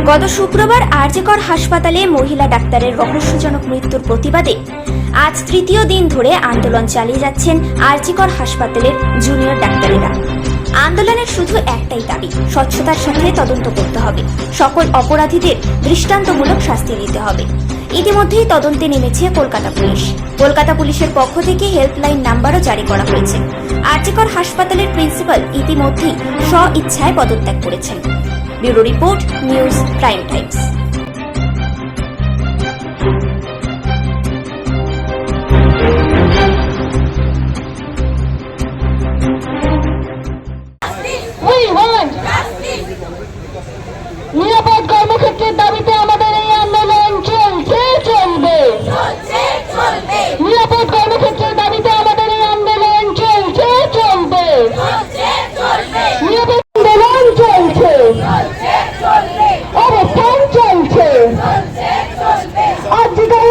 গত শুক্রবার আরজিকর হাসপাতালে মহিলা ডাক্তারের রহস্যজনক মৃত্যুর প্রতিবাদে আজ তৃতীয় দিন ধরে আন্দোলন চালিয়ে যাচ্ছেন আরজিকর হাসপাতালের জুনিয়র ডাক্তারেরা। আন্দোলনের শুধু একটাই দাবি, স্বচ্ছতার সাথে তদন্ত করতে হবে, সকল অপরাধীদের দৃষ্টান্তমূলক শাস্তি দিতে হবে। ইতিমধ্যেই তদন্তে নেমেছে কলকাতা পুলিশ। কলকাতা পুলিশের পক্ষ থেকে হেল্পলাইন নাম্বারও জারি করা হয়েছে। আরজিকর হাসপাতালের প্রিন্সিপাল ইতিমধ্যেই স্ব-ইচ্ছায় পদত্যাগ করেছেন। Bureau report, news prime Times. নিরাপদ কর্মক্ষেত্রের দাবিতে আমাদের এই আন্দোলন চলছে, চলবে। নিরাপদ কর্মক্ষেত্রের দাবিতে আমাদের এই আন্দোলন চলছে, চলবে। নিরাপদ আন্দোলন চলছে, অবস্থান চলছে। আজকের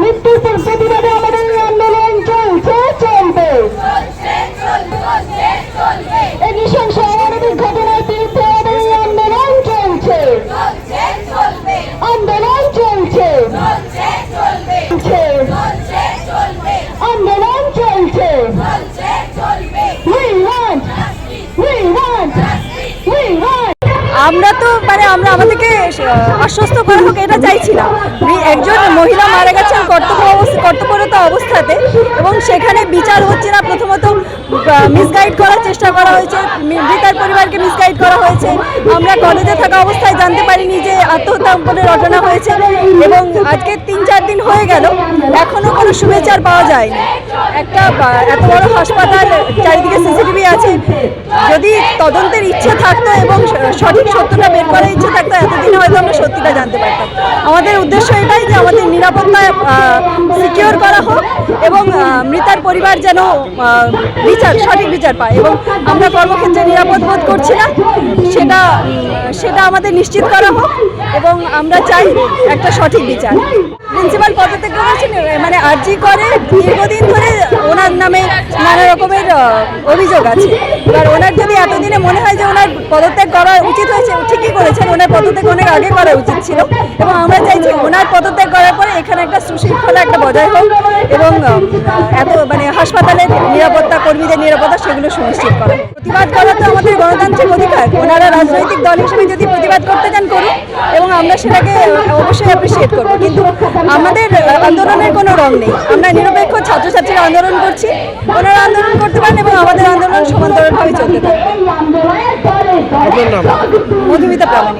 মৃত্যুর প্রতিবাদে আমাদের এই আন্দোলন চলছে, চলবে। এই নৃশংস অমানবিক ঘটনার বিরুদ্ধে আমাদের এই আন্দোলন চলছে, আন্দোলন চলছে, আন্দোলন চলছে। আমরা তো আমরা আমাদেরকে আশ্বস্ত করা হোক এটা চাইছিলাম। একজন মহিলা মারা গেছেন কর্তব্যরত অবস্থাতে, এবং সেখানে বিচার হচ্ছে না। প্রথমত মিসগাইড করার চেষ্টা করা হয়েছে, মৃতার পরিবারকে মিসগাইড করা হয়েছে। আমরা কলেজে থাকা অবস্থায় জানতে পারিনি যে আত্মহত্যা বলে ঘটনা হয়েছে, এবং আজকে 3-4 দিন হয়ে গেল, এখনো কোনো শুভেচ্ছার পাওয়া যায়নি। একটা এত বড় হাসপাতাল, চারিদিকে সিসিটিভি আছে। যদি তদন্তের ইচ্ছে থাকতো এবং সঠিক সত্যটা বের করার ইচ্ছে থাকতো, এতদিনে হয়তো আমরা সত্যিটা জানতে পারতাম। আমাদের উদ্দেশ্য এটাই যে আমাদের নিরাপত্তা সিকিউর করা হোক, এবং মৃতার পরিবার যেন সঠিক বিচার পায়, এবং আমরা কর্মক্ষেত্রে নিরাপদ বোধ করছি না, সেটা আমাদের নিশ্চিত করা হোক, এবং আমরা চাই একটা সঠিক বিচার। প্রিন্সিপাল পদত্যাগ করেছেন, আরজি করে দীর্ঘদিন ধরে ওনার নামে নানা রকমের অভিযোগ আছে। এবার ওনার যদি এতদিনে মনে হয় যে ওনার পদত্যাগ করা উচিত হয়েছে, ঠিকই করেছেন। ওনার পদত্যাগ অনেক আগে করা উচিত ছিল, এবং আমরা চাইছি ওনার পদত্যাগ করার পরে এখানে একটা সুশৃঙ্খলা একটা বজায় হোক, এবং হাসপাতালের নিরাপত্তা, কর্মীদের নিরাপত্তা, সেগুলো সুনিশ্চিত করা। প্রতিবাদ করা তো আমাদের গণতান্ত্রিক অধিকার। ওনারা রাজনৈতিক দল হিসেবে যদি প্রতিবাদ করতে চান করুন, এবং আমরা সেটাকে অবশ্যই অ্যাপ্রিসিয়েট করবো। কিন্তু আমাদের আন্দোলনের কোনো রং নেই। আমরা নিরপেক্ষ ছাত্রছাত্রীরা আন্দোলন করছি, ওনারা আন্দোলন করতে পারেন, এবং আমাদের আন্দোলন সমান্তরালভাবে চলতে থাকবে। মধুমিতা প্রামাণিক।